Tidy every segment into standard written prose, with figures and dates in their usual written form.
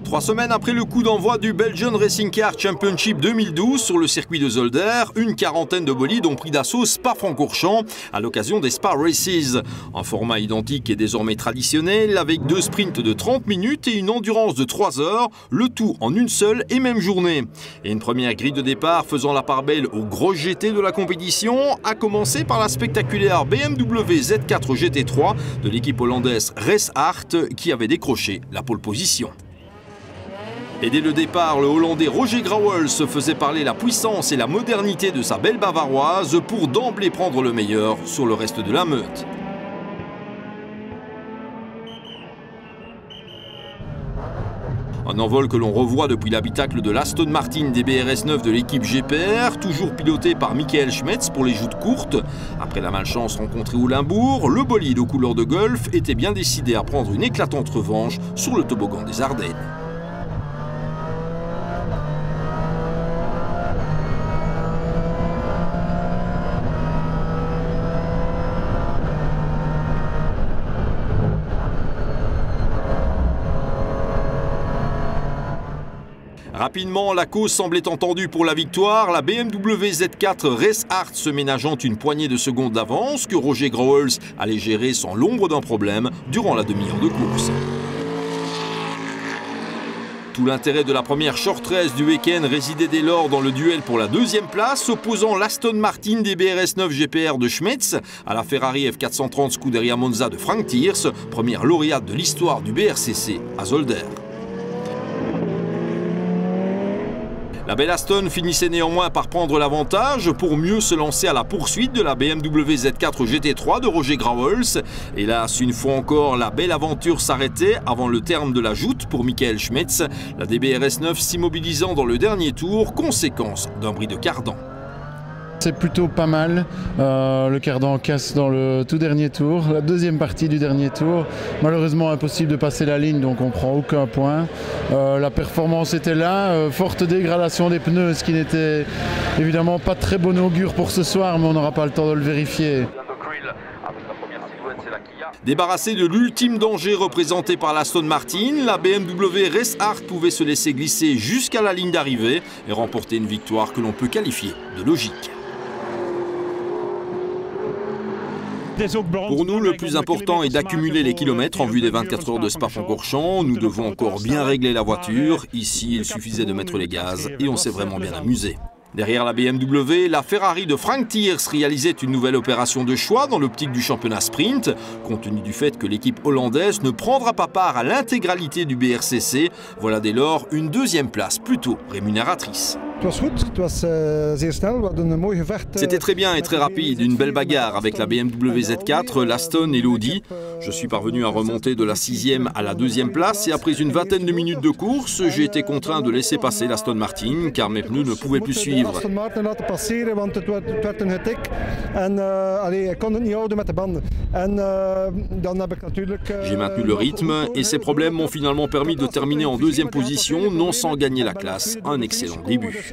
3 semaines après le coup d'envoi du Belgian Racing Car Championship 2012 sur le circuit de Zolder, une quarantaine de bolides ont pris d'assaut Spa-Francorchamps à l'occasion des Spa Races. Un format identique et désormais traditionnel avec 2 sprints de 30 minutes et une endurance de 3 heures, le tout en une seule et même journée. Et une première grille de départ faisant la part belle au gros GT de la compétition, à commencer par la spectaculaire BMW Z4 GT3 de l'équipe hollandaise Race Art qui avait décroché la pole position. Et dès le départ, le Hollandais Roger Grauwels se faisait parler la puissance et la modernité de sa belle bavaroise pour d'emblée prendre le meilleur sur le reste de la meute. Un envol que l'on revoit depuis l'habitacle de l'Aston Martin DBRS 9 de l'équipe GPR, toujours piloté par Michael Schmetz pour les joutes courtes. Après la malchance rencontrée au Limbourg, le bolide aux couleurs de golf était bien décidé à prendre une éclatante revanche sur le toboggan des Ardennes. Rapidement, la cause semblait entendue pour la victoire, la BMW Z4 Race Art se ménageant une poignée de secondes d'avance que Roger Grauwels allait gérer sans l'ombre d'un problème durant la demi-heure de course. Tout l'intérêt de la première short race du week-end résidait dès lors dans le duel pour la deuxième place, opposant l'Aston Martin DBRS 9 GPR de Schmetz à la Ferrari F430 Scuderia Monza de Frank Thiers, première lauréate de l'histoire du BRCC à Zolder. La belle Aston finissait néanmoins par prendre l'avantage pour mieux se lancer à la poursuite de la BMW Z4 GT3 de Roger Grauwels. Hélas, une fois encore, la belle aventure s'arrêtait avant le terme de la joute pour Michael Schmetz, la DBRS 9 s'immobilisant dans le dernier tour, conséquence d'un bris de cardan. C'est plutôt pas mal, le cardan casse dans le tout dernier tour, la deuxième partie du dernier tour. Malheureusement impossible de passer la ligne, donc on prend aucun point. La performance était là, forte dégradation des pneus, ce qui n'était évidemment pas très bon augure pour ce soir, mais on n'aura pas le temps de le vérifier. Débarrassée de l'ultime danger représenté par l'Aston Martin, la BMW Race Art pouvait se laisser glisser jusqu'à la ligne d'arrivée et remporter une victoire que l'on peut qualifier de logique. Pour nous, le plus important est d'accumuler les kilomètres en vue des 24 heures de Spa-Francorchamps. Nous devons encore bien régler la voiture. Ici, il suffisait de mettre les gaz et on s'est vraiment bien amusé. Derrière la BMW, la Ferrari de Frank Thiers réalisait une nouvelle opération de choix dans l'optique du championnat sprint, compte tenu du fait que l'équipe hollandaise ne prendra pas part à l'intégralité du BRCC. Voilà dès lors une deuxième place plutôt rémunératrice. C'était très bien et très rapide, une belle bagarre avec la BMW Z4, l'Aston et l'Audi. Je suis parvenu à remonter de la 6e à la 2e place et après une vingtaine de minutes de course, j'ai été contraint de laisser passer l'Aston Martin car mes pneus ne pouvaient plus suivre. J'ai maintenu le rythme et ces problèmes m'ont finalement permis de terminer en 2e position, non sans gagner la classe. Un excellent début.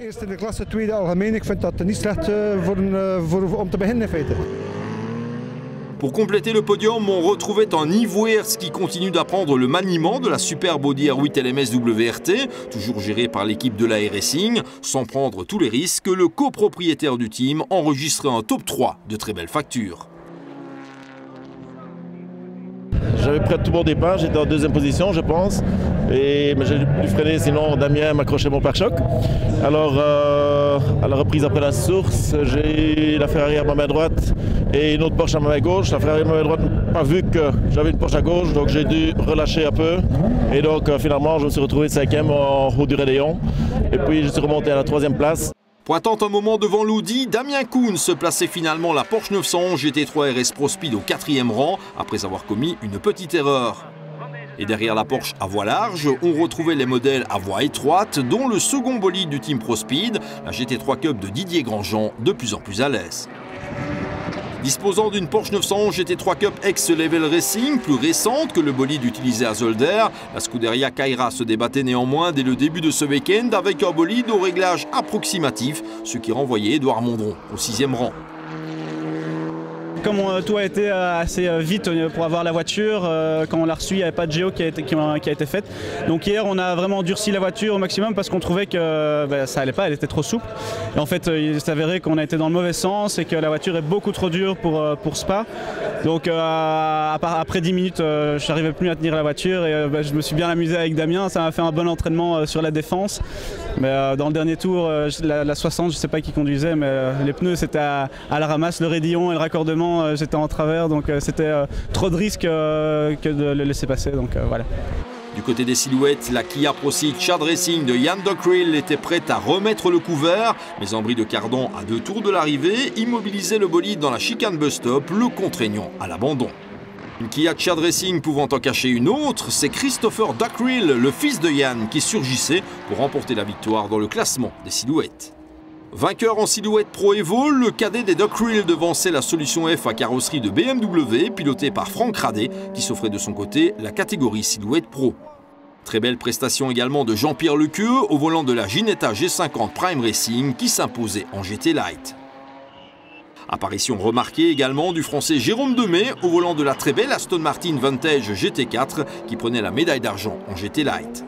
Pour compléter le podium, on retrouvait un Yves Weerts qui continue d'apprendre le maniement de la superbe Audi R8 LMS WRT, toujours gérée par l'équipe de la Racing. Sans prendre tous les risques, le copropriétaire du team enregistrait un top 3 de très belle facture. J'avais prêt tout mon départ, j'étais en 2e position je pense, mais j'ai dû freiner sinon Damien m'accrochait mon pare-choc. Alors à la reprise après la source, j'ai la Ferrari à ma main droite et une autre Porsche à ma main gauche. La Ferrari à ma main droite n'a pas vu que j'avais une Porsche à gauche, donc j'ai dû relâcher un peu. Et donc finalement je me suis retrouvé 5e en haut du rayon et puis je suis remonté à la 3e place. Pointant un moment devant l'Audi, Damien Koen se plaçait finalement la Porsche 911 GT3 RS Pro Speed au 4e rang après avoir commis une petite erreur. Et derrière la Porsche à voie large, on retrouvait les modèles à voie étroite, dont le second bolide du Team Pro Speed, la GT3 Cup de Didier Grandjean, de plus en plus à l'aise. Disposant d'une Porsche 911 GT3 Cup ex-Level Racing, plus récente que le bolide utilisé à Zolder, la Scuderia Kaira se débattait néanmoins dès le début de ce week-end avec un bolide au réglage approximatif, ce qui renvoyait Édouard Mondron au 6e rang. comme tout a été assez vite pour avoir la voiture, quand on l'a reçue, il n'y avait pas de géo qui a été faite. Donc hier, on a vraiment durci la voiture au maximum parce qu'on trouvait que ça allait pas, elle était trop souple. Et en fait, il s'est avéré qu'on a été dans le mauvais sens et que la voiture est beaucoup trop dure pour Spa. Donc après 10 minutes, je n'arrivais plus à tenir la voiture et je me suis bien amusé avec Damien. Ça m'a fait un bon entraînement sur la défense. Mais dans le dernier tour, la 60, je ne sais pas qui conduisait, mais les pneus c'était à la ramasse, le raidillon et le raccordement, j'étais en travers. Donc c'était trop de risques que de le laisser passer. Donc voilà. Du côté des silhouettes, la Kia Proceed Chad Racing de Jan Dockrell était prête à remettre le couvert, mais en bris de cardan à 2 tours de l'arrivée, immobilisait le bolide dans la chicane bus stop, le contraignant à l'abandon. Une Kia Chad Racing pouvant en cacher une autre, c'est Christopher Dockrell, le fils de Jan, qui surgissait pour remporter la victoire dans le classement des silhouettes. Vainqueur en silhouette Pro Evo, le cadet des Dockrell devançait la solution F à carrosserie de BMW, pilotée par Franck Radet, qui s'offrait de son côté la catégorie silhouette Pro. Très belle prestation également de Jean-Pierre Lequeux au volant de la Ginetta G50 Prime Racing qui s'imposait en GT Light. Apparition remarquée également du français Jérôme Demey au volant de la très belle Aston Martin Vantage GT4 qui prenait la médaille d'argent en GT Light.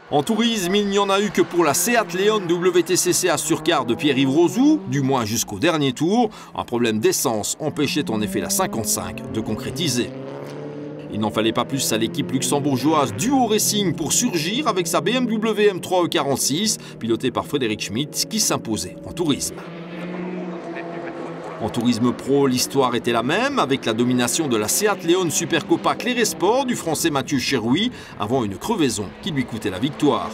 En tourisme, il n'y en a eu que pour la Seat Leon WTCC à Surcar de Pierre-Yves Rozou, du moins jusqu'au dernier tour. Un problème d'essence empêchait en effet la 55 de concrétiser. Il n'en fallait pas plus à l'équipe luxembourgeoise Duo Racing pour surgir avec sa BMW M3 E46, pilotée par Frédéric Schmitt, qui s'imposait en tourisme. En tourisme pro, l'histoire était la même, avec la domination de la Seat Leon Supercopa Claret Sport du français Mathieu Cherouy, avant une crevaison qui lui coûtait la victoire.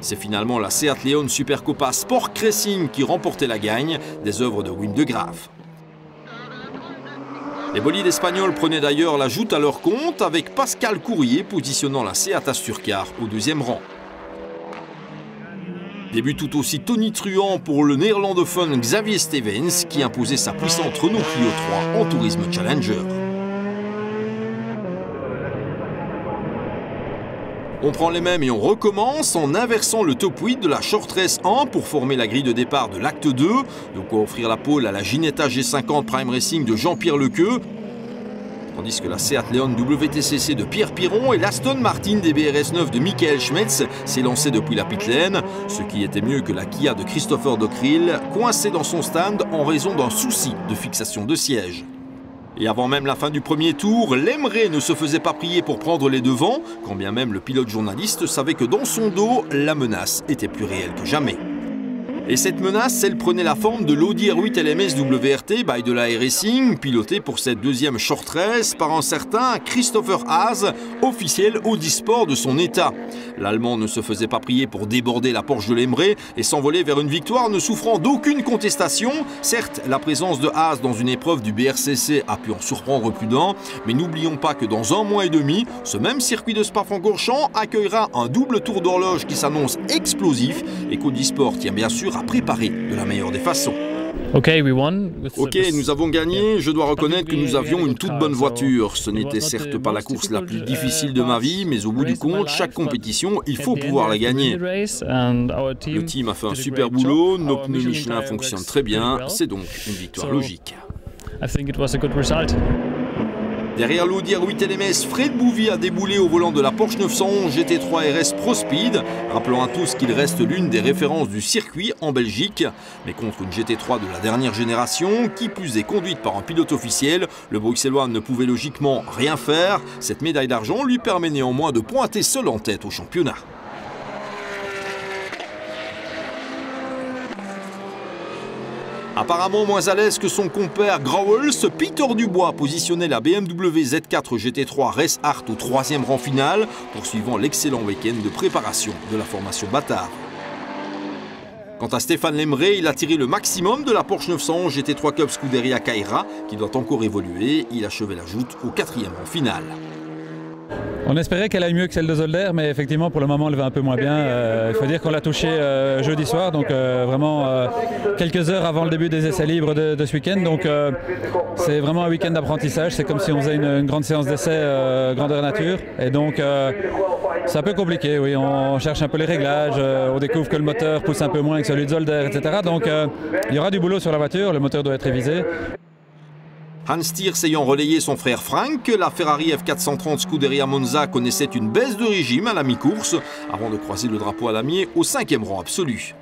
C'est finalement la Seat Leon Supercopa Sport Racing qui remportait la gagne, des œuvres de Wim de Graaf. Les bolides espagnols prenaient d'ailleurs la joute à leur compte, avec Pascal Courrier positionnant la Seat Asturcar au 2e rang. Début tout aussi tonitruant pour le néerlandophone Xavier Stevens qui imposait sa puissante Renault Clio 3 en tourisme Challenger. On prend les mêmes et on recommence en inversant le top 8 de la Short Race 1 pour former la grille de départ de l'acte 2, de quoi offrir la pole à la Ginetta G50 Prime Racing de Jean-Pierre Lequeux, tandis que la Seat Leon WTCC de Pierre Piron et l'Aston Martin DBRS 9 de Michael Schmetz s'est lancé depuis la pit lane, ce qui était mieux que la Kia de Christopher Dockrell, coincée dans son stand en raison d'un souci de fixation de siège. Et avant même la fin du premier tour, Lemray ne se faisait pas prier pour prendre les devants, quand bien même le pilote journaliste savait que dans son dos, la menace était plus réelle que jamais. Et cette menace, elle prenait la forme de l'Audi R8 LMS WRT by de la Racing, piloté pour cette deuxième short race par un certain Christopher Haas, officiel Audi Sport de son état. L'Allemand ne se faisait pas prier pour déborder la Porsche de Lemray et s'envoler vers une victoire ne souffrant d'aucune contestation. Certes, la présence de Haas dans une épreuve du BRCC a pu en surprendre plus d'un, mais n'oublions pas que dans 1 mois et demi, ce même circuit de Spa-Francorchamps accueillera un double tour d'horloge qui s'annonce explosif et qu'Audi Sport tient bien sûr à préparer de la meilleure des façons. Ok, nous avons gagné. Je dois reconnaître que nous avions une toute bonne voiture. Ce n'était certes pas la course la plus difficile de ma vie, mais au bout du compte, chaque compétition, il faut pouvoir la gagner. Le team a fait un super boulot, nos pneus Michelin fonctionnent très bien, c'est donc une victoire logique. Derrière l'Audi R8 LMS, Fred Bouvy a déboulé au volant de la Porsche 911 GT3 RS Pro Speed, rappelant à tous qu'il reste l'une des références du circuit en Belgique. Mais contre une GT3 de la dernière génération, qui plus est conduite par un pilote officiel, le Bruxellois ne pouvait logiquement rien faire. Cette médaille d'argent lui permet néanmoins de pointer seul en tête au championnat. Apparemment moins à l'aise que son compère Grauwels, Peter Dubois positionnait la BMW Z4 GT3 Race Art au 3e rang final, poursuivant l'excellent week-end de préparation de la formation Bâtard. Quant à Stéphane Lemray, il a tiré le maximum de la Porsche 911 GT3 Cup Scuderia Kaira, qui doit encore évoluer. Il achevait la joute au 4e rang final. On espérait qu'elle aille mieux que celle de Zolder, mais effectivement pour le moment elle va un peu moins bien. Il faut dire qu'on l'a touchée jeudi soir, donc vraiment quelques heures avant le début des essais libres de ce week-end. Donc c'est vraiment un week-end d'apprentissage, c'est comme si on faisait une grande séance d'essais grandeur nature. Et donc C'est un peu compliqué, oui. On cherche un peu les réglages, on découvre que le moteur pousse un peu moins que celui de Zolder, etc. Donc il y aura du boulot sur la voiture, le moteur doit être révisé. Hans Thiers ayant relayé son frère Frank, la Ferrari F430 Scuderia Monza connaissait une baisse de régime à la mi-course avant de croiser le drapeau à damier au 5e rang absolu.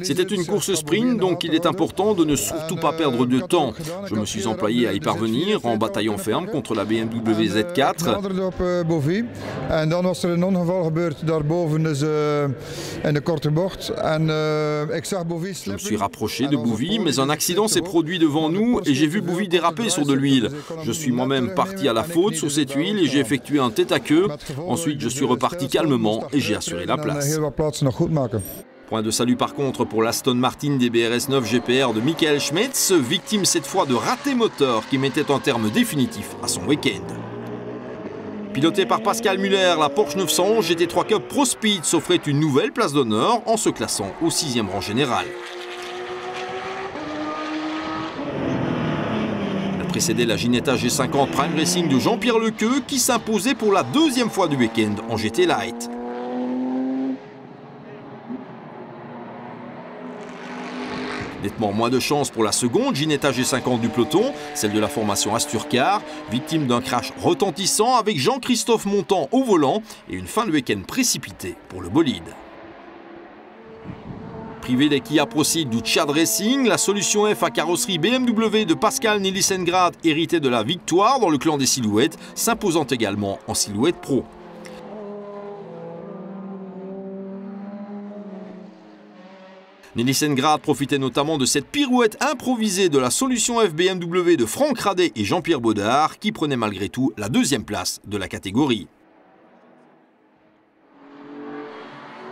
C'était une course sprint, donc il est important de ne surtout pas perdre de temps. Je me suis employé à y parvenir en bataillant ferme contre la BMW Z4. Je me suis rapproché de Bouvy, mais un accident s'est produit devant nous et j'ai vu Bouvy déraper sur de l'huile. Je suis moi-même parti à la faute sur cette huile et j'ai effectué un tête à queue. Ensuite, je suis reparti calmement et j'ai assuré la place. Point de salut par contre pour l'Aston Martin DBRS 9 GPR de Michael Schmetz, victime cette fois de ratés moteurs qui mettaient un terme définitif à son week-end. Pilotée par Pascal Muller, la Porsche 911 GT3 Cup Pro Speed s'offrait une nouvelle place d'honneur en se classant au 6e rang général. Elle précédait la Ginetta G50 Prime Racing de Jean-Pierre Lequeux qui s'imposait pour la 2e fois du week-end en GT Light. Nettement moins de chance pour la seconde Ginetta G50 du peloton, celle de la formation Asturcar, victime d'un crash retentissant avec Jean-Christophe Montant au volant et une fin de week-end précipitée pour le bolide. Privé des Kia Proceed du Tchad Racing, la solution F à carrosserie BMW de Pascal Nielsengrad héritait de la victoire dans le clan des silhouettes, s'imposant également en silhouette pro. Nielsengrad profitait notamment de cette pirouette improvisée de la solution F BMW de Franck Radet et Jean-Pierre Baudard qui prenaient malgré tout la 2e place de la catégorie.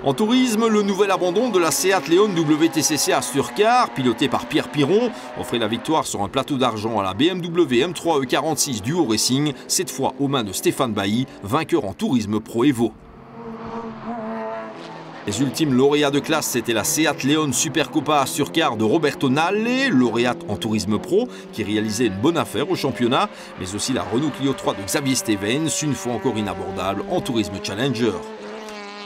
En tourisme, le nouvel abandon de la Seat Leon WTCC Asturcar, piloté par Pierre Piron, offrait la victoire sur un plateau d'argent à la BMW M3 E46 Duo Racing, cette fois aux mains de Stéphane Bailly, vainqueur en tourisme Pro Evo. Les ultimes lauréats de classe, c'était la Seat Leon Supercopa Asturcar de Roberto Nalle, lauréate en tourisme pro, qui réalisait une bonne affaire au championnat, mais aussi la Renault Clio 3 de Xavier Stevens, une fois encore inabordable en tourisme Challenger.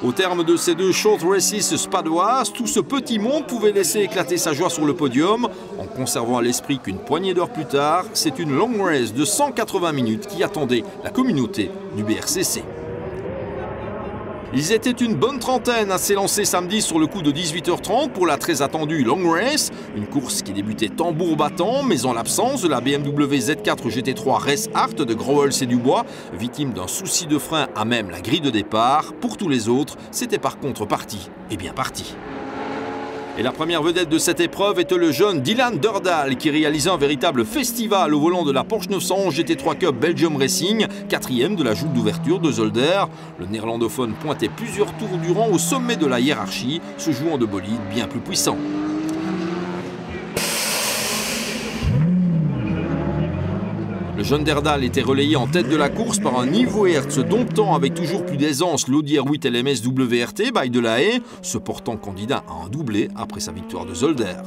Au terme de ces 2 short races spadoises, tout ce petit monde pouvait laisser éclater sa joie sur le podium, en conservant à l'esprit qu'une poignée d'heures plus tard, c'est une long race de 180 minutes qui attendait la communauté du BRCC. Ils étaient une bonne trentaine à s'élancer samedi sur le coup de 18h30 pour la très attendue Long Race, une course qui débutait tambour battant, mais en l'absence de la BMW Z4 GT3 Race Art de Grauwels et Dubois, victime d'un souci de frein à même la grille de départ. Pour tous les autres, c'était par contre parti, et bien parti. Et la première vedette de cette épreuve était le jeune Dylan Durdal qui réalisait un véritable festival au volant de la Porsche 911 GT3 Cup Belgium Racing, 4e de la joute d'ouverture de Zolder. Le néerlandophone pointait plusieurs tours durant au sommet de la hiérarchie, se jouant de bolides bien plus puissants. Le jeune Derdal était relayé en tête de la course par un Ivo Hertz domptant avec toujours plus d'aisance l'Audi R8 LMS WRT by Delahaye, se portant candidat à un doublé après sa victoire de Zolder.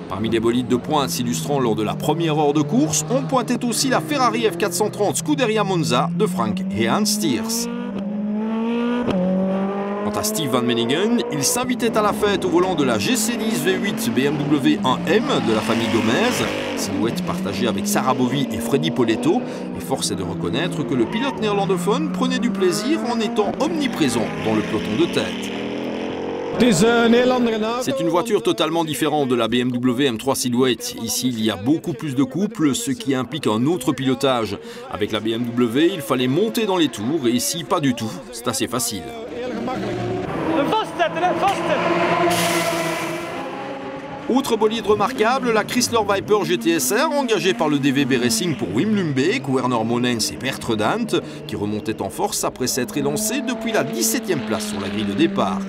Parmi les bolides de pointe s'illustrant lors de la première heure de course, on pointait aussi la Ferrari F430 Scuderia Monza de Frank et Hans Thiers. Quant à Steve Van Meningen, il s'invitait à la fête au volant de la GC10 V8 BMW 1M de la famille Gomez, silhouette partagée avec Sarah Bovy et Freddy Poletto, et force est de reconnaître que le pilote néerlandophone prenait du plaisir en étant omniprésent dans le peloton de tête. C'est une voiture totalement différente de la BMW M3 Silhouette. Ici, il y a beaucoup plus de couple, ce qui implique un autre pilotage. Avec la BMW, il fallait monter dans les tours, et ici, pas du tout. C'est assez facile. Autre bolide remarquable, la Chrysler Viper GTSR, engagée par le DVB Racing pour Wim Lumbeek, Werner Monens et Bert Redant, qui remontait en force après s'être élancé depuis la 17e place sur la grille de départ.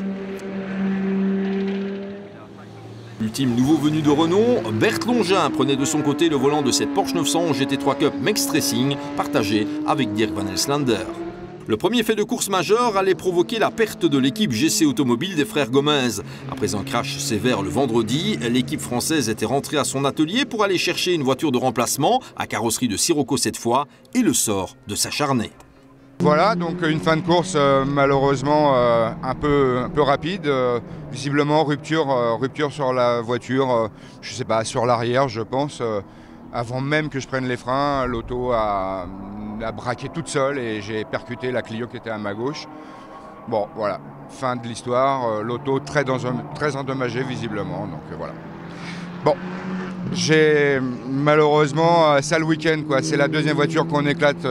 Ultime nouveau venu de Renault, Bert Longin prenait de son côté le volant de cette Porsche 911 GT3 Cup Mixed Racing, partagé avec Dirk Van Elslander. Le premier fait de course majeur allait provoquer la perte de l'équipe GC Automobile des frères Gomez. Après un crash sévère le vendredi, l'équipe française était rentrée à son atelier pour aller chercher une voiture de remplacement, à carrosserie de Sirocco cette fois, et le sort de s'acharner. Voilà, donc une fin de course malheureusement un peu rapide. Visiblement rupture sur la voiture, je sais pas, sur l'arrière je pense. Avant même que je prenne les freins, l'auto a braqué toute seule et j'ai percuté la Clio qui était à ma gauche. Bon, voilà, fin de l'histoire. L'auto très endommagée visiblement, donc voilà. Bon, j'ai malheureusement sale week-end, quoi. C'est la deuxième voiture qu'on éclate,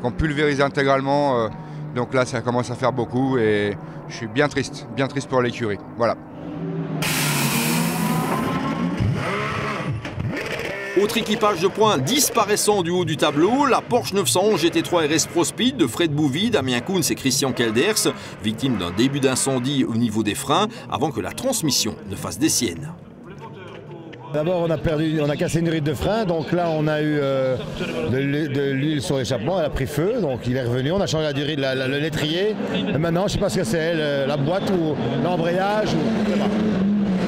qu'on pulvérise intégralement. Donc là, ça commence à faire beaucoup et je suis bien triste pour l'écurie. Voilà. Autre équipage de points disparaissant du haut du tableau, la Porsche 911 GT3 RS Pro Speed de Fred Bouvy, Damien Koons et Christian Kelders, victimes d'un début d'incendie au niveau des freins avant que la transmission ne fasse des siennes. D'abord on a cassé une ride de frein, donc là on a eu de l'huile sur l'échappement, elle a pris feu, donc il est revenu, on a changé la durée de le lettrier, et maintenant je ne sais pas ce que c'est, la boîte ou l'embrayage, je sais pas.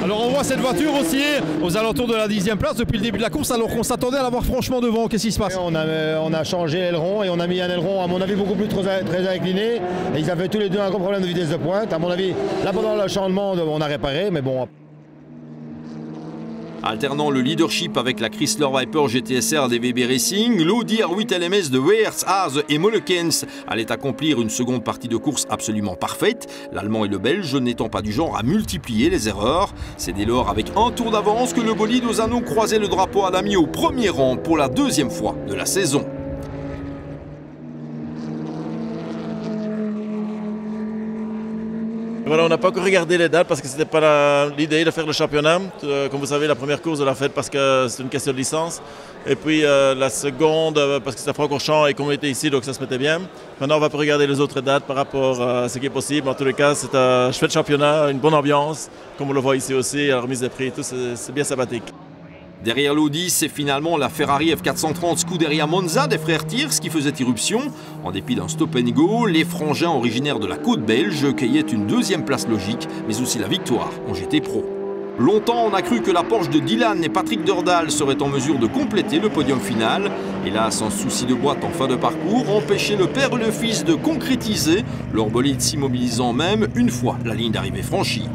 Alors on voit cette voiture aussi aux alentours de la 10e place depuis le début de la course, alors qu'on s'attendait à la voir franchement devant. Qu'est-ce qui se passe? On a changé l'aileron et on a mis un aileron à mon avis beaucoup plus très incliné. Et ils avaient tous les deux un gros problème de vitesse de pointe. À mon avis, là pendant le changement on a réparé, mais bon. Alternant le leadership avec la Chrysler Viper GTSR DVB Racing, l'Audi R8 LMS de Weerts, Haas et Mollekens allait accomplir une seconde partie de course absolument parfaite, l'Allemand et le Belge n'étant pas du genre à multiplier les erreurs. C'est dès lors avec un tour d'avance que le bolide aux anneaux croisait le drapeau Adami au premier rang pour la deuxième fois de la saison. Voilà, on n'a pas encore regardé les dates parce que ce n'était pas l'idée de faire le championnat. Comme vous savez, la première course, on l'a faite parce que c'est une question de licence. Et puis la seconde, parce que c'était Francorchamps et qu'on était ici, donc ça se mettait bien. Maintenant, on va regarder les autres dates par rapport à ce qui est possible. En tous les cas, c'est un chouette championnat, une bonne ambiance, comme on le voit ici aussi, à la remise des prix, tout, c'est bien sympathique. Derrière l'Audi, c'est finalement la Ferrari F430 Scuderia Monza des frères Thiers qui faisait irruption. En dépit d'un stop and go, les frangins originaires de la côte belge cueillaient une deuxième place logique, mais aussi la victoire en GT Pro. Longtemps, on a cru que la Porsche de Dylan et Patrick Dordal serait en mesure de compléter le podium final. Hélas, un souci de boîte en fin de parcours empêchait le père et le fils de concrétiser, leur bolide s'immobilisant même une fois la ligne d'arrivée franchie.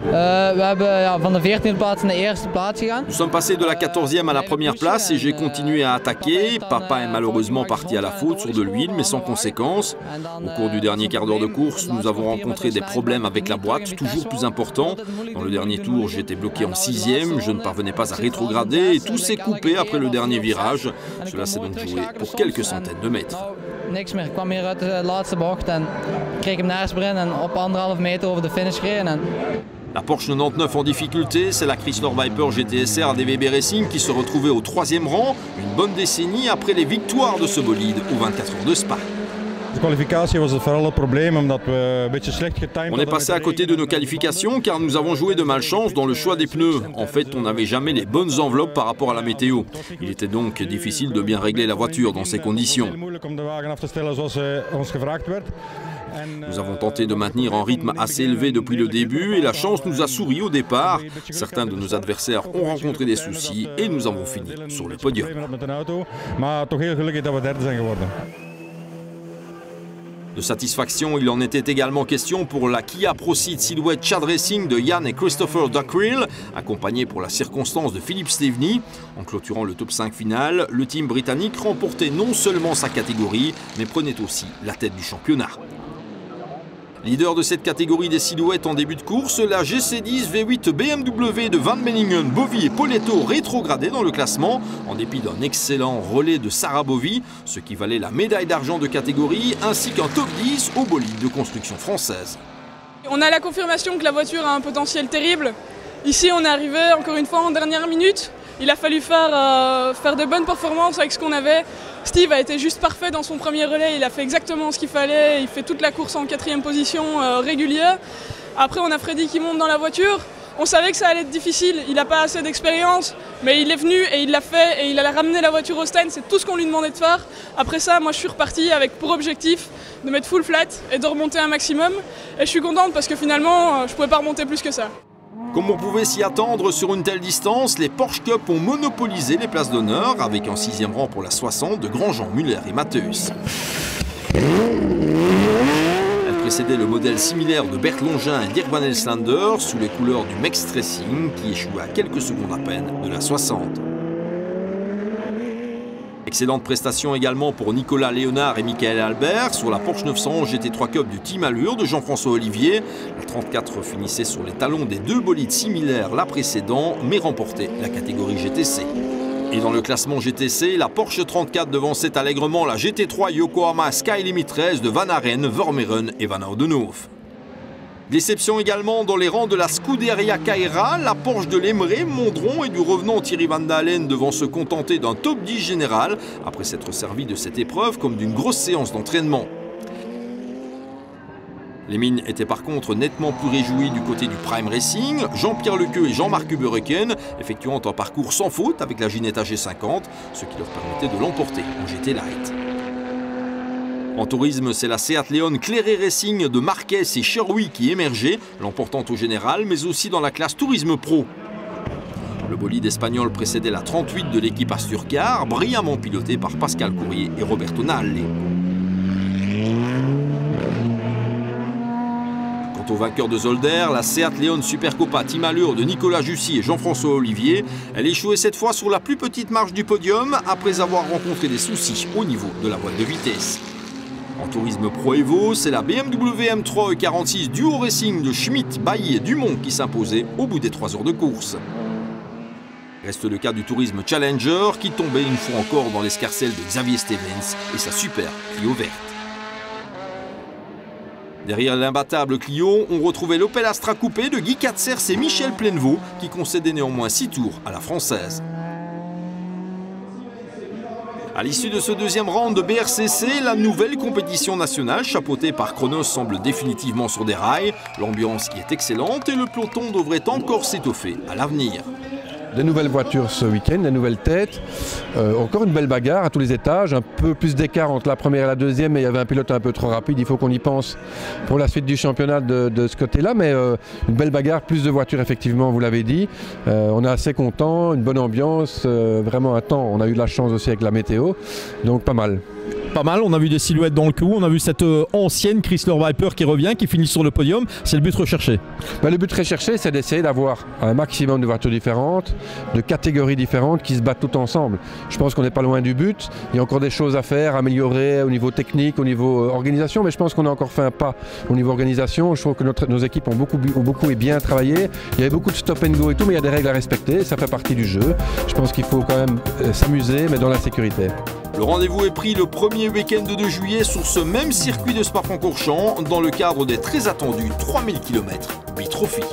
We hebben van de 14e plaats naar de eerste plaats gegaan. Nous sommes passés de la 14e à la première place et j'ai continué à attaquer. Papa est malheureusement parti à la faute sur de l'huile, mais sans conséquence. Au cours du dernier quart d'heure de course, nous avons rencontré des problèmes avec la boîte, toujours plus importants. Dans le dernier tour, j'étais bloqué en 6e, je ne parvenais pas à rétrograder et tout s'est coupé après le dernier virage. Cela s'est donc joué pour quelques centaines de mètres. Niks meer. Ik kwam hier uit de laatste bocht en kreeg hem naast sprint en op 1,5 meter over de finish gereden. La Porsche 99 en difficulté, c'est la Chrysler Viper GTSR DVB Racing qui se retrouvait au 3e rang, une bonne décennie après les victoires de ce bolide aux 24 heures de Spa. On est passé à côté de nos qualifications car nous avons joué de malchance dans le choix des pneus. En fait, on n'avait jamais les bonnes enveloppes par rapport à la météo. Il était donc difficile de bien régler la voiture dans ces conditions. Nous avons tenté de maintenir un rythme assez élevé depuis le début et la chance nous a souri au départ. Certains de nos adversaires ont rencontré des soucis et nous avons fini sur le podium. De satisfaction, il en était également question pour la Kia Proceed Silhouette Chad Racing de Yann et Christopher Duckrill, accompagné pour la circonstance de Philippe Steveny. En clôturant le top 5 final, le team britannique remportait non seulement sa catégorie, mais prenait aussi la tête du championnat. Leader de cette catégorie des silhouettes en début de course, la GC10 V8 BMW de Van Meningen, Bovy et Poletto rétrogradés dans le classement, en dépit d'un excellent relais de Sarah Bovy, ce qui valait la médaille d'argent de catégorie, ainsi qu'un top 10 au bolide de construction française. On a la confirmation que la voiture a un potentiel terrible. Ici, on est arrivé encore une fois en dernière minute. Il a fallu faire de bonnes performances avec ce qu'on avait. Steve a été juste parfait dans son premier relais, il a fait exactement ce qu'il fallait, il fait toute la course en 4e position régulière. Après on a Freddy qui monte dans la voiture. On savait que ça allait être difficile, il n'a pas assez d'expérience, mais il est venu et il l'a fait et il a ramené la voiture au stand, c'est tout ce qu'on lui demandait de faire. Après ça, moi je suis reparti avec pour objectif de mettre full flat et de remonter un maximum. Et je suis contente parce que finalement, je ne pouvais pas remonter plus que ça. Comme on pouvait s'y attendre sur une telle distance, les Porsche Cup ont monopolisé les places d'honneur avec en 6e rang pour la 60 de Grandjean, Muller et Mattheus. Elle précédait le modèle similaire de Bert Longin et Dirk Van Elslander sous les couleurs du Mext Racing qui échoua à quelques secondes à peine de la 60. Excellente prestation également pour Nicolas Léonard et Michael Albert sur la Porsche 911 GT3 Cup du Team Allure de Jean-François Olivier. La 34 finissait sur les talons des deux bolides similaires la précédent, mais remportait la catégorie GTC. Et dans le classement GTC, la Porsche 34 devançait allègrement la GT3 Yokohama Sky Limit 13 de Van Aren, Vermeuren et Van Oudenhoff. Déception également dans les rangs de la Scuderia Kaira, la Porsche de Lemray, Mondron et du revenant Thierry Van Dalen devant se contenter d'un top 10 général après s'être servi de cette épreuve comme d'une grosse séance d'entraînement. Les mines étaient par contre nettement plus réjouies du côté du Prime Racing, Jean-Pierre Lequeux et Jean-Marc Hubereken effectuant un parcours sans faute avec la Ginetta G50, ce qui leur permettait de l'emporter en GT Light. En tourisme, c'est la Seat Leon Claret Racing de Marquez et Sherwood qui émergeait, l'emportant au général, mais aussi dans la classe Tourisme Pro. Le bolide espagnol précédait la 38 de l'équipe Asturcar, brillamment pilotée par Pascal Courrier et Roberto Nalle. Quant au vainqueur de Zolder, la Seat Leon Supercopa Team Allure de Nicolas Jussy et Jean-François Olivier, elle échouait cette fois sur la plus petite marge du podium après avoir rencontré des soucis au niveau de la boîte de vitesse. En tourisme Pro Evo, c'est la BMW M3 E46 Duo Racing de Schmitt, Bailly et Dumont qui s'imposait au bout des 3 heures de course. Reste le cas du tourisme Challenger qui tombait une fois encore dans l'escarcelle de Xavier Stevens et sa super Clio verte. Derrière l'imbattable Clio, on retrouvait l'Opel Astra Coupé de Guy Katzers et Michel Plainevaux qui concédaient néanmoins 6 tours à la française. À l'issue de ce deuxième round de BRCC, la nouvelle compétition nationale chapeautée par Chronos semble définitivement sur des rails. L'ambiance qui est excellente et le peloton devrait encore s'étoffer à l'avenir. Des nouvelles voitures ce week-end, des nouvelles têtes, encore une belle bagarre à tous les étages, un peu plus d'écart entre la première et la deuxième, mais il y avait un pilote un peu trop rapide, il faut qu'on y pense pour la suite du championnat de ce côté-là, mais une belle bagarre, plus de voitures effectivement, vous l'avez dit, on est assez content, une bonne ambiance, vraiment un temps, on a eu de la chance aussi avec la météo, donc pas mal. Pas mal, on a vu des silhouettes dans le coup, on a vu cette ancienne Chrysler Viper qui revient, qui finit sur le podium, c'est le but recherché. Le but recherché, c'est d'essayer d'avoir un maximum de voitures différentes, de catégories différentes qui se battent toutes ensemble. Je pense qu'on n'est pas loin du but, il y a encore des choses à faire, améliorer au niveau technique, au niveau organisation, mais je pense qu'on a encore fait un pas au niveau organisation. Je trouve que nos équipes ont beaucoup et bien travaillé, il y avait beaucoup de stop and go et tout, mais il y a des règles à respecter, ça fait partie du jeu. Je pense qu'il faut quand même s'amuser, mais dans la sécurité. Le rendez-vous est pris le premier week-end de juillet sur ce même circuit de Spa-Francorchamps dans le cadre des très attendus 3000 km Bitrophy.